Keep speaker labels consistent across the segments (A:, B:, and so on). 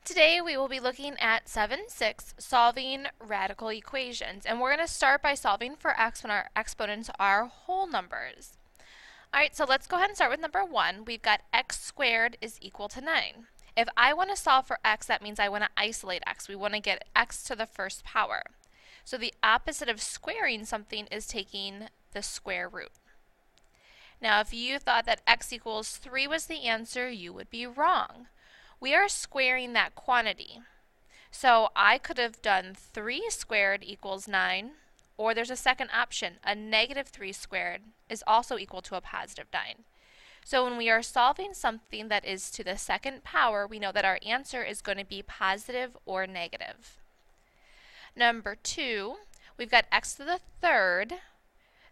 A: Today we will be looking at 7-6, solving radical equations. And we're going to start by solving for x when our exponents are whole numbers. Alright, so let's go ahead and start with number 1. We've got x squared is equal to 9. If I want to solve for x, that means I want to isolate x. We want to get x to the first power. So the opposite of squaring something is taking the square root. Now if you thought that x equals 3 was the answer, you would be wrong. We are squaring that quantity. So I could have done 3 squared equals 9, or there's a second option, a negative 3 squared is also equal to a positive 9. So when we are solving something that is to the second power, we know that our answer is going to be positive or negative. Number 2, we've got x to the third.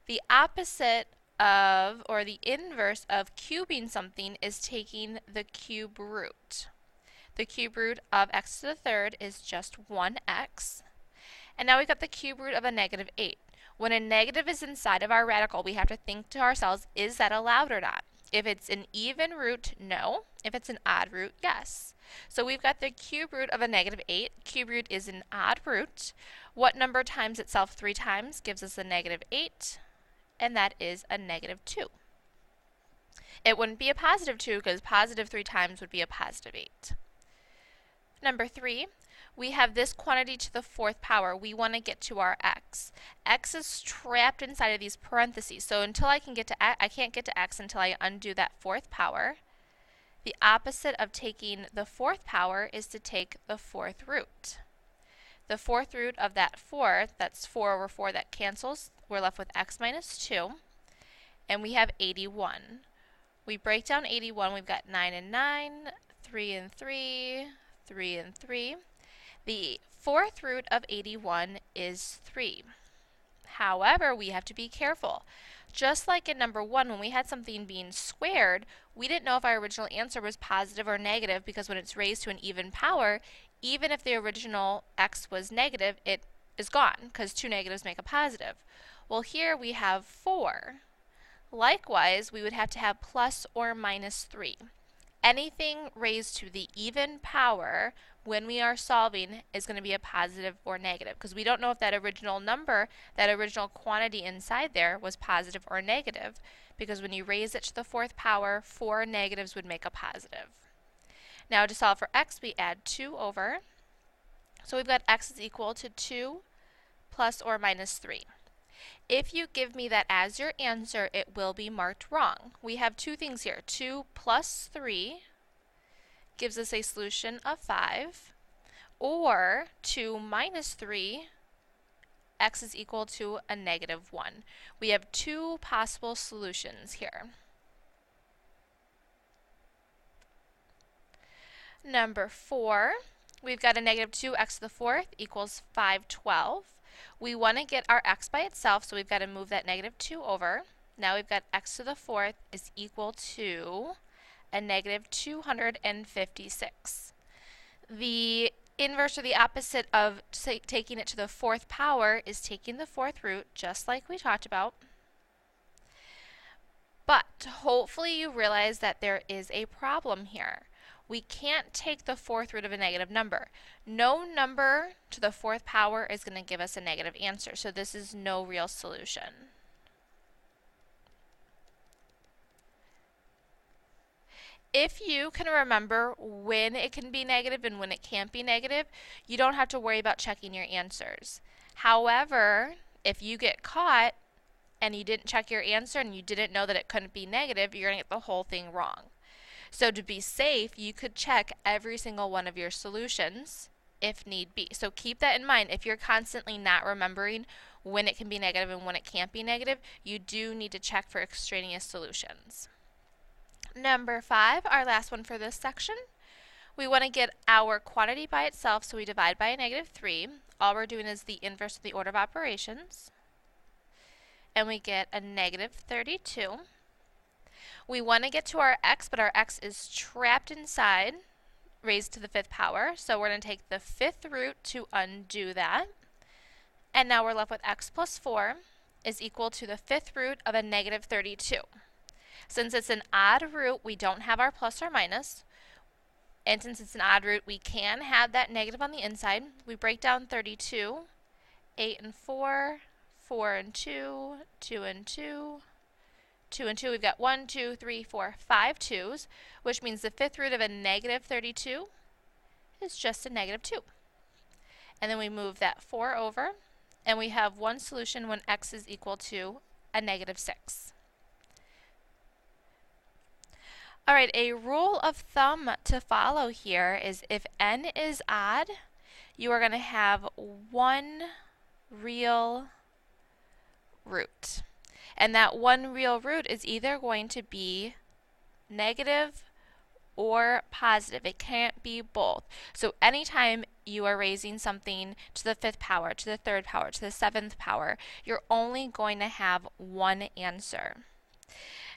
A: The opposite of, or the inverse of cubing something is taking the cube root. The cube root of x to the third is just 1x. And now we've got the cube root of a negative 8. When a negative is inside of our radical, we have to think to ourselves, is that allowed or not? If it's an even root, no. If it's an odd root, yes. So we've got the cube root of a negative 8. Cube root is an odd root. What number times itself 3 times gives us a negative 8? And that is a negative 2. It wouldn't be a positive 2 because positive 3 times would be a positive 8. Number 3, we have this quantity to the fourth power. We want to get to our x. X is trapped inside of these parentheses. So until I can get to x, I can't get to x until I undo that fourth power. The opposite of taking the fourth power is to take the fourth root. The fourth root of that 4, that's 4 over 4, that cancels. We're left with x minus 2. And we have 81. We break down 81. We've got 9 and 9, 3 and 3, 3 and 3. The fourth root of 81 is 3. However, we have to be careful. Just like in number 1, when we had something being squared, we didn't know if our original answer was positive or negative because when it's raised to an even power, even if the original x was negative, it is gone because 2 negatives make a positive. Well, here we have 4. Likewise, we would have to have plus or minus 3. Anything raised to the even power when we are solving is going to be a positive or negative because we don't know if that original number, that original quantity inside there was positive or negative because when you raise it to the fourth power, 4 negatives would make a positive. Now to solve for x, we add 2 over. So we've got x is equal to 2 plus or minus 3. If you give me that as your answer, it will be marked wrong. We have two things here. 2 plus 3 gives us a solution of 5, or 2 minus 3, x is equal to a negative 1. We have two possible solutions here. Number 4, we've got a negative 2x to the fourth equals 512. We want to get our x by itself, so we've got to move that negative 2 over. Now we've got x to the fourth is equal to a negative 256. The inverse or the opposite of taking it to the fourth power is taking the fourth root, just like we talked about. But hopefully you realize that there is a problem here. We can't take the fourth root of a negative number. No number to the fourth power is going to give us a negative answer, so this is no real solution. If you can remember when it can be negative and when it can't be negative, you don't have to worry about checking your answers. However, if you get caught and you didn't check your answer and you didn't know that it couldn't be negative, you're going to get the whole thing wrong. So to be safe, you could check every single one of your solutions if need be. So keep that in mind. If you're constantly not remembering when it can be negative and when it can't be negative, you do need to check for extraneous solutions. Number 5, our last one for this section. We want to get our quantity by itself, so we divide by a negative 3. All we're doing is the inverse of the order of operations. And we get a negative 32. We want to get to our x, but our x is trapped inside, raised to the fifth power. So we're going to take the fifth root to undo that. And now we're left with x plus 4 is equal to the fifth root of a negative 32. Since it's an odd root, we don't have our plus or minus. And since it's an odd root, we can have that negative on the inside. We break down 32, 8 and 4, 4 and 2, 2 and 2, 2 and 2. We've got 1, 2, 3, 4, 5 2's, which means the fifth root of a negative 32 is just a negative 2. And then we move that 4 over, and we have one solution when x is equal to a negative 6. All right, a rule of thumb to follow here is if n is odd, you are going to have one real root. And that one real root is either going to be negative or positive. It can't be both. So anytime you are raising something to the fifth power, to the third power, to the seventh power, you're only going to have one answer.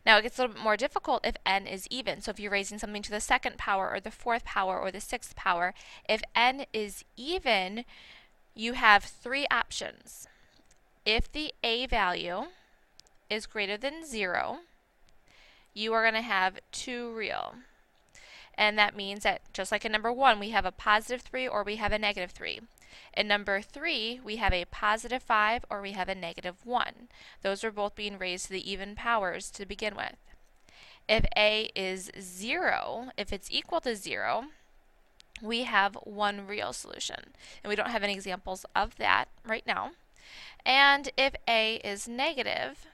A: Now it gets a little bit more difficult if n is even. So if you're raising something to the second power or the fourth power or the sixth power, if n is even, you have three options. If the a value is greater than 0, you are going to have two real. And that means that just like in number 1, we have a positive 3 or we have a negative 3. In number 3, we have a positive 5 or we have a negative 1. Those are both being raised to the even powers to begin with. If a is 0, if it's equal to 0, we have one real solution. And we don't have any examples of that right now. And if a is negative,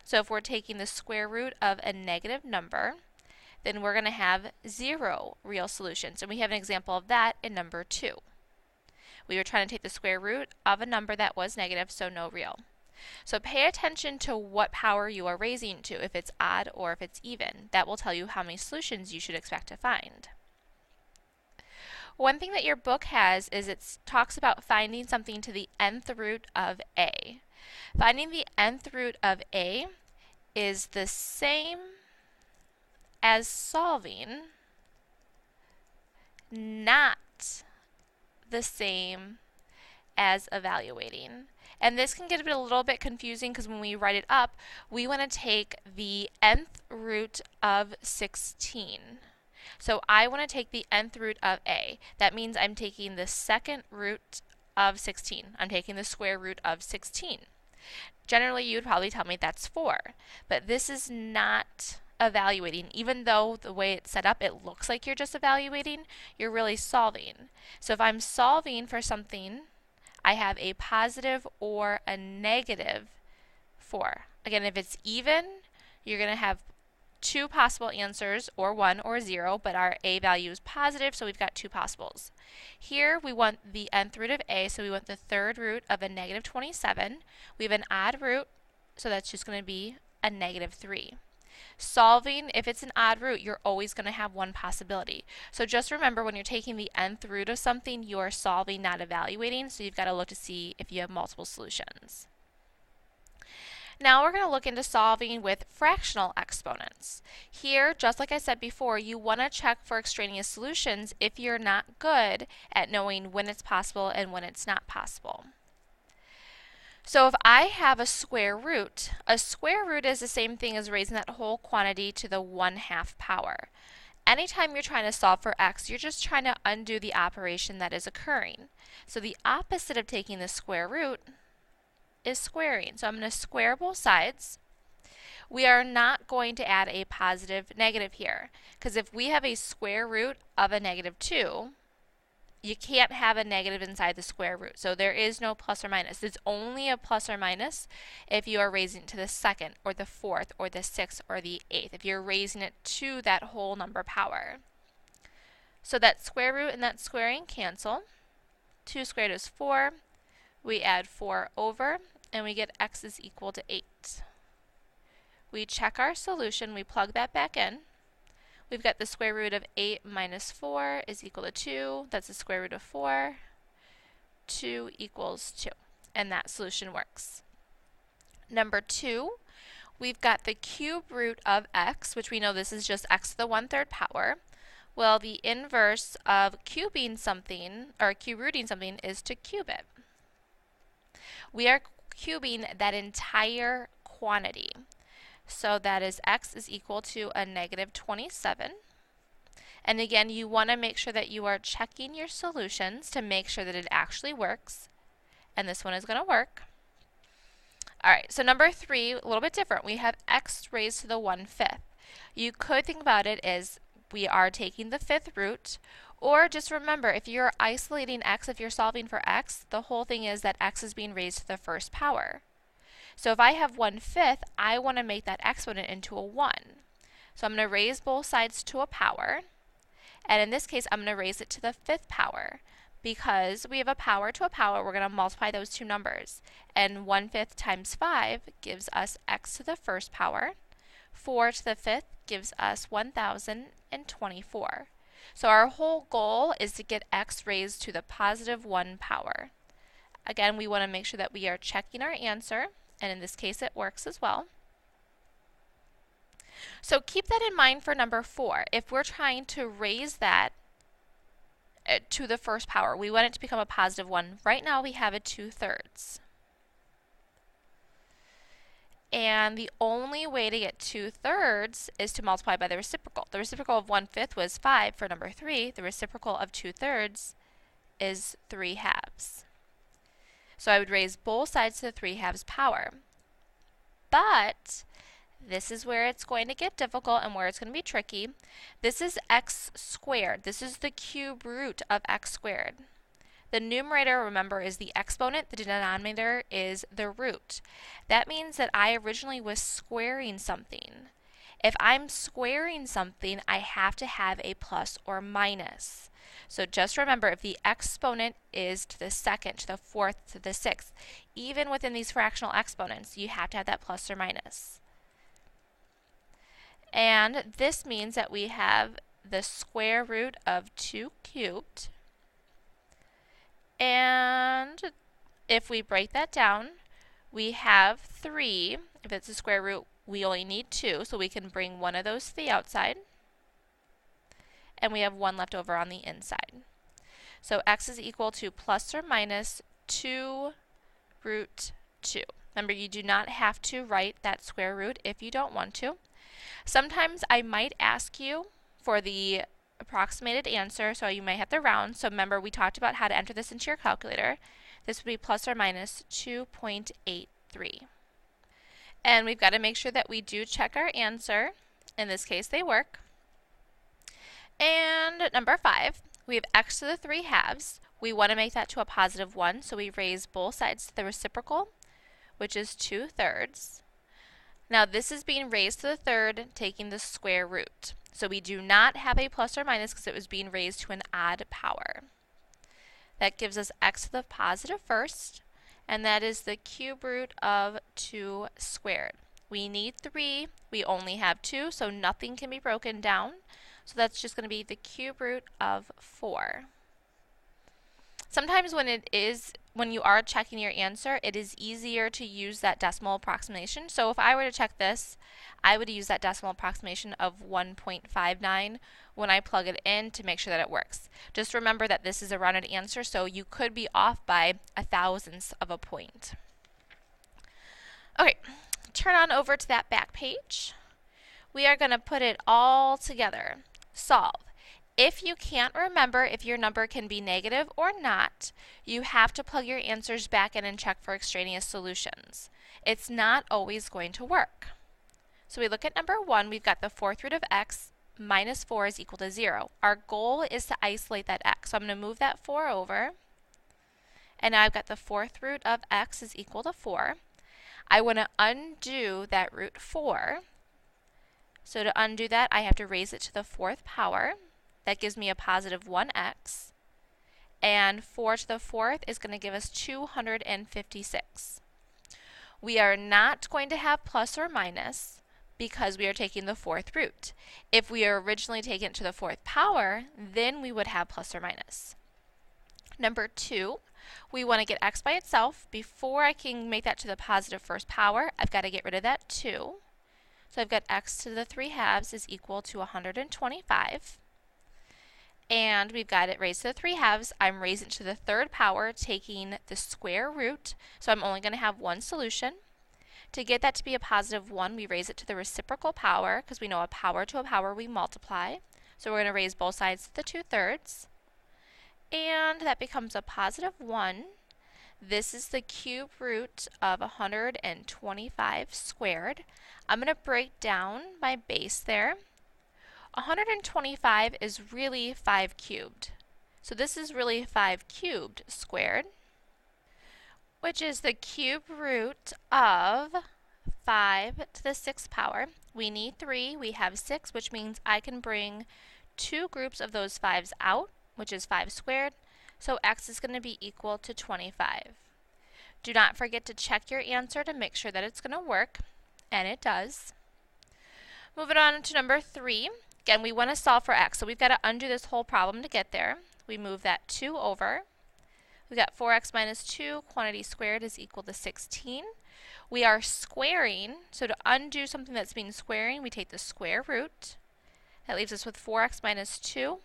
A: so if we're taking the square root of a negative number, then we're going to have 0 real solutions. And we have an example of that in number 2. We were trying to take the square root of a number that was negative, so no real. So pay attention to what power you are raising to, if it's odd or if it's even. That will tell you how many solutions you should expect to find. One thing that your book has is it talks about finding something to the nth root of a. Finding the nth root of a is the same as solving, not the same as evaluating. And this can get a little bit confusing because when we write it up, we want to take the nth root of 16. So I want to take the nth root of a. That means I'm taking the second root of 16. I'm taking the square root of 16. Generally, you would probably tell me that's 4. But this is not evaluating. Even though the way it's set up, it looks like you're just evaluating, you're really solving. So if I'm solving for something, I have a positive or a negative 4. Again, if it's even, you're going to have two possible answers, or 1 or 0, but our a value is positive, so we've got two possibles. Here we want the nth root of a, so we want the third root of a negative 27. We have an odd root, so that's just going to be a negative 3. Solving, if it's an odd root, you're always going to have one possibility. So just remember, when you're taking the nth root of something, you are solving, not evaluating, so you've got to look to see if you have multiple solutions. Now we're going to look into solving with fractional exponents. Here, just like I said before, you want to check for extraneous solutions if you're not good at knowing when it's possible and when it's not possible. So if I have a square root is the same thing as raising that whole quantity to the 1/2 power. Anytime you're trying to solve for x, you're just trying to undo the operation that is occurring. So the opposite of taking the square root is squaring. So I'm going to square both sides. We are not going to add a positive negative here, because if we have a square root of a negative 2, you can't have a negative inside the square root. So there is no plus or minus. It's only a plus or minus if you are raising it to the second or the fourth or the sixth or the eighth, if you're raising it to that whole number power. So that square root and that squaring cancel. 2 squared is 4. We add 4 over, and we get x is equal to 8. We check our solution, we plug that back in. We've got the square root of 8 minus 4 is equal to 2. That's the square root of 4. 2 equals 2. And that solution works. Number 2, we've got the cube root of x, which we know this is just x to the 1/3 power. Well, the inverse of cubing something, or cube rooting something, is to cube it. We are cubing that entire quantity. So that is x is equal to a negative 27. And again, you want to make sure that you are checking your solutions to make sure that it actually works. And this one is going to work. Alright, so number 3, a little bit different. We have x raised to the 1/5. You could think about it as we are taking the 5th root, or just remember, if you're isolating x, if you're solving for x, the whole thing is that x is being raised to the first power. So if I have 1/5, I want to make that exponent into a 1. So I'm going to raise both sides to a power, and in this case I'm going to raise it to the 5th power. Because we have a power to a power, we're going to multiply those two numbers. And 1/5 times 5 gives us x to the first power. 4 to the 5th gives us 1024. So our whole goal is to get x raised to the positive 1 power. Again, we want to make sure that we are checking our answer, and in this case it works as well. So keep that in mind for number 4. If we're trying to raise that to the first power, we want it to become a positive 1. Right now we have a 2/3. And the only way to get 2/3 is to multiply by the reciprocal. The reciprocal of 1/5 was 5 for number 3. The reciprocal of 2/3 is 3/2. So I would raise both sides to the 3/2 power. But this is where it's going to get difficult and where it's going to be tricky. This is x squared. This is the cube root of x squared. The numerator, remember, is the exponent. The denominator is the root. That means that I originally was squaring something. If I'm squaring something, I have to have a plus or minus. So just remember, if the exponent is to the 2nd, to the 4th, to the 6th, even within these fractional exponents, you have to have that plus or minus. And this means that we have the square root of 2 cubed. And if we break that down, we have 3. If it's a square root, we only need 2, so we can bring one of those to the outside. And we have 1 left over on the inside. So x is equal to plus or minus 2 root 2. Remember, you do not have to write that square root if you don't want to. Sometimes I might ask you for the approximated answer, so you might have to round. So remember, we talked about how to enter this into your calculator. This would be plus or minus 2.83. And we've got to make sure that we do check our answer. In this case, they work. And number 5, we have x to the 3/2. We want to make that to a positive 1, so we raise both sides to the reciprocal, which is 2/3. Now this is being raised to the 3rd, taking the square root. So we do not have a plus or minus because it was being raised to an odd power. That gives us x to the positive 1st, and that is the cube root of 2 squared. We need 3, we only have 2, so nothing can be broken down. So that's just going to be the cube root of 4. Sometimes when you are checking your answer, it is easier to use that decimal approximation. So if I were to check this, I would use that decimal approximation of 1.59 when I plug it in to make sure that it works. Just remember that this is a rounded answer, so you could be off by 1/1000th of a point. Okay, turn on over to that back page. We are going to put it all together. Solve. If you can't remember if your number can be negative or not, you have to plug your answers back in and check for extraneous solutions. It's not always going to work. So we look at number 1, we've got the 4th root of x minus 4 is equal to 0. Our goal is to isolate that x. So I'm going to move that 4 over. And now I've got the 4th root of x is equal to 4. I want to undo that root 4. So to undo that, I have to raise it to the 4th power. That gives me a positive 1x. And 4 to the 4th is going to give us 256. We are not going to have plus or minus because we are taking the 4th root. If we are originally taking it to the 4th power, then we would have plus or minus. Number 2, we want to get x by itself. Before I can make that to the positive 1st power, I've got to get rid of that 2. So I've got x to the 3/2 is equal to 125. And we've got it raised to the 3/2. I'm raising it to the 3rd power, taking the square root. So I'm only going to have one solution. To get that to be a positive 1, we raise it to the reciprocal power, because we know a power to a power we multiply. So we're going to raise both sides to the 2/3. And that becomes a positive 1. This is the cube root of 125 squared. I'm going to break down my base there. 125 is really 5 cubed. So this is really 5 cubed squared, which is the cube root of 5 to the 6th power. We need 3, we have 6, which means I can bring 2 groups of those 5's out, which is 5 squared, so x is going to be equal to 25. Do not forget to check your answer to make sure that it's going to work, and it does. Moving on to number 3. Again, we want to solve for x, so we've got to undo this whole problem to get there. We move that 2 over. We've got 4x minus 2, quantity squared is equal to 16. We are squaring, so to undo something that's being squaring, we take the square root. That leaves us with 4x minus 2.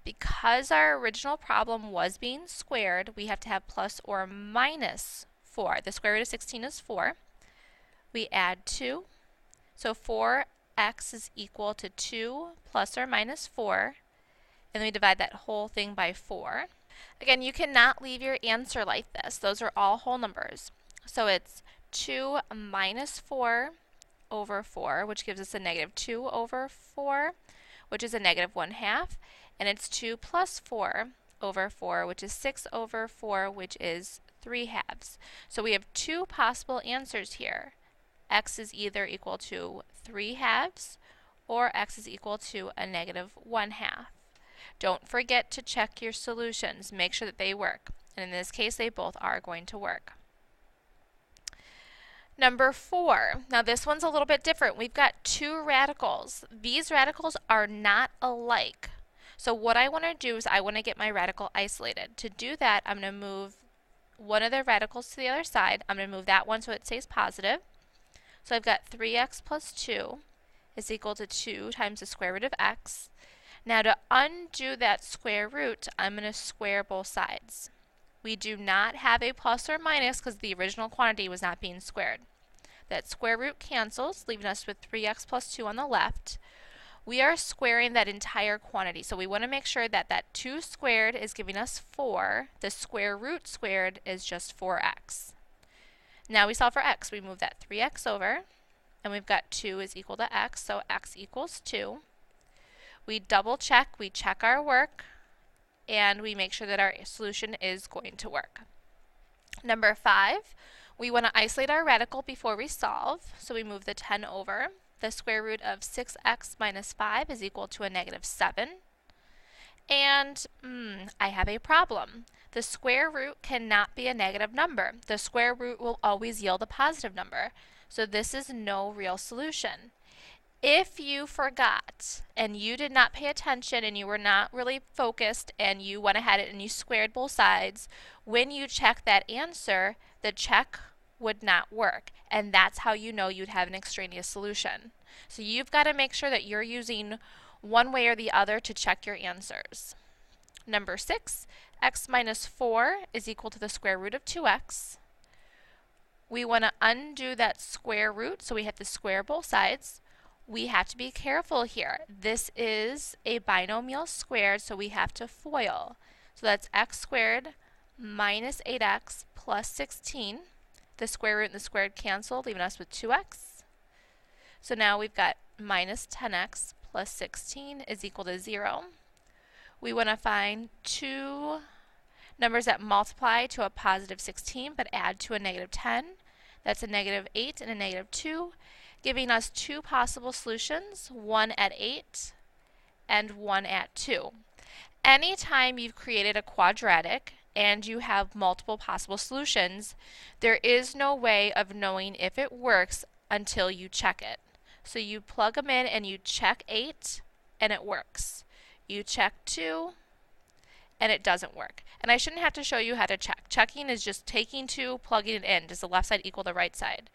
A: Because our original problem was being squared, we have to have plus or minus 4. The square root of 16 is 4. We add 2. So 4x is equal to 2 plus or minus 4. And then we divide that whole thing by 4. Again, you cannot leave your answer like this. Those are all whole numbers. So it's 2 minus 4 over 4, which gives us a negative 2 over 4, which is a negative 1/2. And it's 2 plus 4 over 4, which is 6 over 4, which is 3/2. So we have 2 possible answers here. X is either equal to 3/2 or x is equal to a negative 1/2. Don't forget to check your solutions. Make sure that they work. And in this case, they both are going to work. Number 4. Now this one's a little bit different. We've got 2 radicals. These radicals are not alike. So what I want to do is I want to get my radical isolated. To do that, I'm going to move one of the radicals to the other side. I'm going to move that one so it stays positive. So I've got 3x plus 2 is equal to 2 times the square root of x. Now to undo that square root, I'm going to square both sides. We do not have a plus or minus because the original quantity was not being squared. That square root cancels, leaving us with 3x plus 2 on the left. We are squaring that entire quantity, so we want to make sure that that 2 squared is giving us 4. The square root squared is just 4x. Now we solve for x. We move that 3x over, and we've got 2 is equal to x, so x equals 2. We double check, we check our work, and we make sure that our solution is going to work. Number 5, we want to isolate our radical before we solve, so we move the 10 over. The square root of 6x minus 5 is equal to a negative 7. And I have a problem. The square root cannot be a negative number. The square root will always yield a positive number. So this is no real solution. If you forgot and you did not pay attention and you were not really focused and you went ahead and you squared both sides, when you check that answer, the check would not work. And that's how you know you'd have an extraneous solution. So you've got to make sure that you're using one way or the other to check your answers. Number 6, x minus 4 is equal to the square root of 2x. We want to undo that square root, so we have to square both sides. We have to be careful here. This is a binomial squared, so we have to FOIL. So that's x squared minus 8x plus 16. The square root and the squared cancel, leaving us with 2x. So now we've got minus 10x plus 16 is equal to 0. We want to find 2 numbers that multiply to a positive 16 but add to a negative 10. That's a negative 8 and a negative 2, giving us 2 possible solutions, one at 8 and one at 2. Anytime you've created a quadratic and you have multiple possible solutions, there is no way of knowing if it works until you check it. So you plug them in and you check 8 and it works. You check 2 and it doesn't work. And I shouldn't have to show you how to check. Checking is just taking 2, plugging it in. Does the left side equal the right side?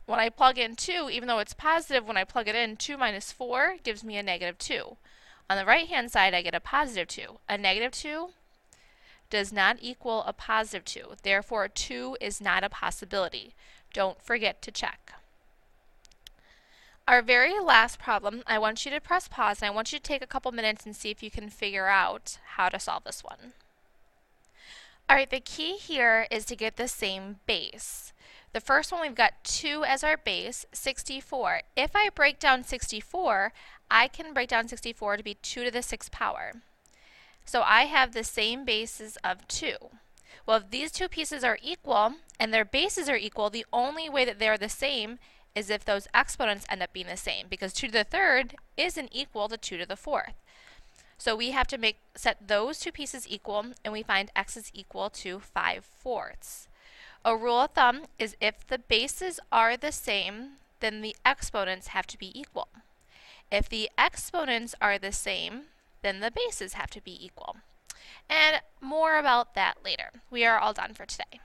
A: When I plug in 2, even though it's positive, when I plug it in, 2 minus 4 gives me a negative 2. On the right hand side, I get a positive 2. A negative 2 does not equal a positive 2. Therefore, 2 is not a possibility. Don't forget to check. Our very last problem, I want you to press pause and I want you to take a couple minutes and see if you can figure out how to solve this one. Alright, the key here is to get the same base. The first one, we've got 2 as our base, 64. If I break down 64, I can break down 64 to be 2 to the 6th power. So I have the same bases of 2. Well, if these two pieces are equal and their bases are equal, the only way that they're the same is if those exponents end up being the same, because 2 to the 3rd isn't equal to 2 to the 4th. So we have to set those two pieces equal, and we find x is equal to 5/4. A rule of thumb is if the bases are the same, then the exponents have to be equal. If the exponents are the same, then the bases have to be equal. And more about that later. We are all done for today.